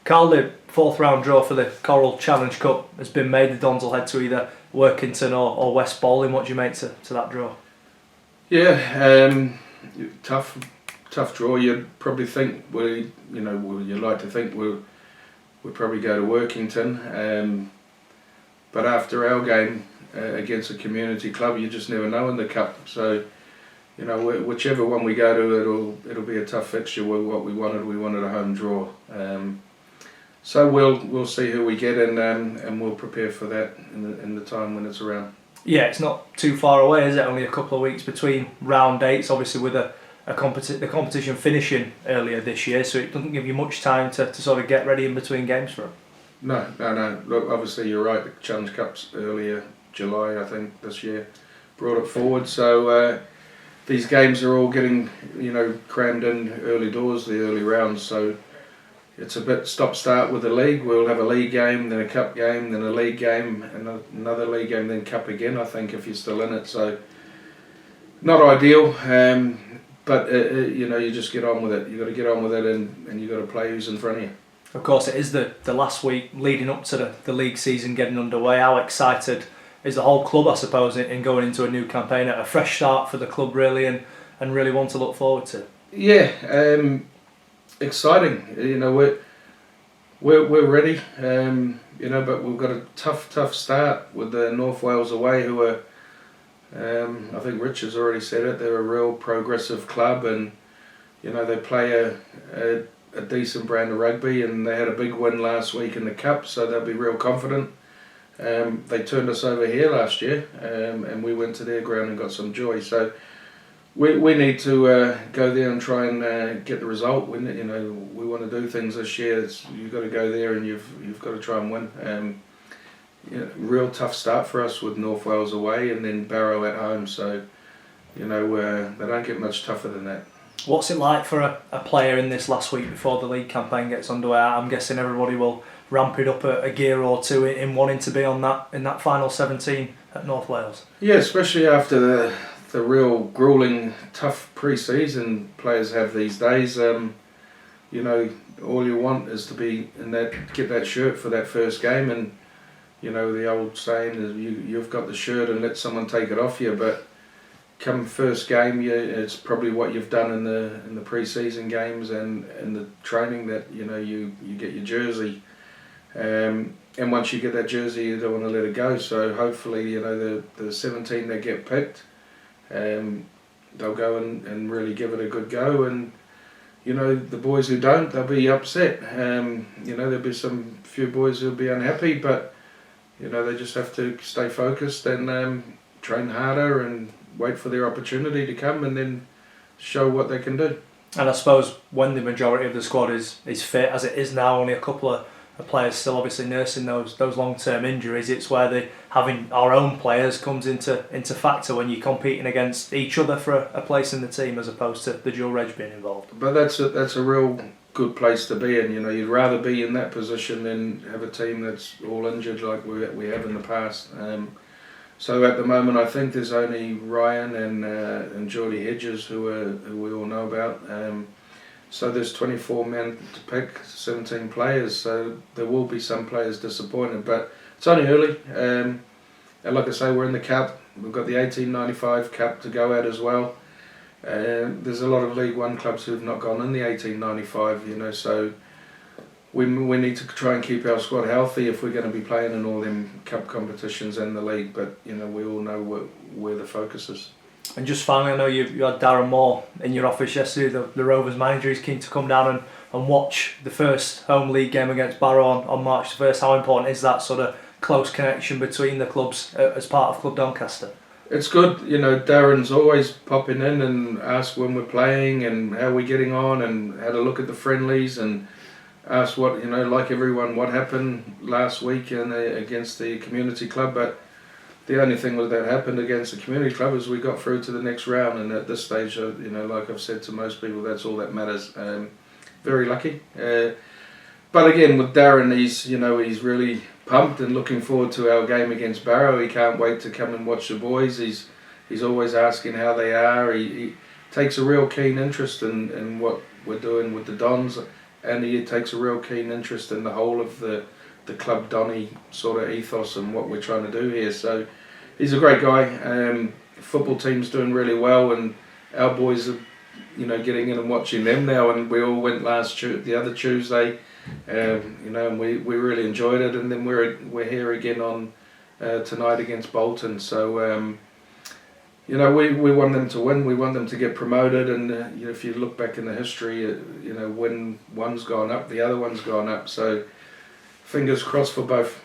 Carl, the fourth round draw for the Coral Challenge Cup has been made. The Dons will head to either Workington or West Bowling. What do you make to that draw? Yeah, tough draw. You'd probably think you'd like to think we'd probably go to Workington, but after our game against a community club, you just never know in the cup. So, whichever one we go to, it'll be a tough fixture. What we wanted a home draw. So we'll see who we get and we'll prepare for that in the time when it's around. Yeah, it's not too far away, is it? Only a couple of weeks between round dates. Obviously, with the competition finishing earlier this year, so it doesn't give you much time to sort of get ready in between games for it. No. Look, obviously you're right. The Challenge Cup's earlier July, I think, this year. Brought it forward, so these games are all getting crammed in early doors, the early rounds. So it's a bit stop-start with the league. We'll have a league game, then a cup game, then a league game, and another league game, then cup again, I think, if you're still in it. So not ideal, but you just get on with it. You've got to get on with it and you've got to play who's in front of you. Of course, it is the last week leading up to the league season getting underway. How excited is the whole club, I suppose, in going into a new campaign, a fresh start for the club, really, and really one to look forward to? Yeah, exciting. We're ready. But we've got a tough start with the North Wales away, who are, I think Richard's already said it. They're a real progressive club, and they play a decent brand of rugby, and they had a big win last week in the cup, so they'll be real confident. They turned us over here last year, and we went to their ground and got some joy. So we need to go there and try and get the result. We want to do things this year. You've got to go there and you've got to try and win. Real tough start for us with North Wales away and then Barrow at home. So they don't get much tougher than that. What's it like for a player in this last week before the league campaign gets underway? I'm guessing everybody will ramp it up a gear or two in wanting to be in that final 17 at North Wales. Yeah, especially after the real gruelling, tough pre-season players have these days. All you want is to be get that shirt for that first game, and the old saying is you've got the shirt and let someone take it off you. But come first game, it's probably what you've done in the pre-season games and the training that you get your jersey. And once you get that jersey, you don't want to let it go. So hopefully, the 17 that get picked, they'll go and really give it a good go. And the boys who don't, they'll be upset. There'll be some few boys who'll be unhappy, but they just have to stay focused and train harder and wait for their opportunity to come and then show what they can do. And I suppose when the majority of the squad is fit, as it is now, only a couple of players still obviously nursing those long-term injuries, it's where having our own players comes into factor when you're competing against each other for a place in the team, as opposed to the dual reg being involved. But that's a real good place to be in. You'd rather be in that position than have a team that's all injured like we have in the past. So at the moment, I think there's only Ryan and Geordie Hedges who we all know about. So there's 24 men to pick, 17 players. So there will be some players disappointed, but it's only early. And like I say, we're in the cup. We've got the 1895 cup to go at as well. There's a lot of League One clubs who've not gone in the 1895. So we need to try and keep our squad healthy if we're going to be playing in all them cup competitions and the league. But we all know where the focus is. And just finally, I know you had Darren Moore in your office yesterday, the Rovers manager. He's keen to come down and watch the first home league game against Barrow on March the 1st. How important is that sort of close connection between the clubs as part of Club Doncaster? It's good. Darren's always popping in and ask when we're playing and how we're getting on, and had a look at the friendlies and asked what, like everyone, what happened last week against the community club. But the only thing that happened against the community club is we got through to the next round, and at this stage, like I've said to most people, that's all that matters. Very lucky. But again, with Darren, he's really pumped and looking forward to our game against Barrow. He can't wait to come and watch the boys. He's always asking how they are. He takes a real keen interest in what we're doing with the Dons and he takes a real keen interest in the whole of the Club Donny sort of ethos and what we're trying to do here. So he's a great guy. Football team's doing really well, and our boys are, getting in and watching them now. And we all went the other Tuesday, and we really enjoyed it. And then we're here again on tonight against Bolton. So we want them to win. We want them to get promoted. And if you look back in the history, when one's gone up, the other one's gone up. So fingers crossed for both.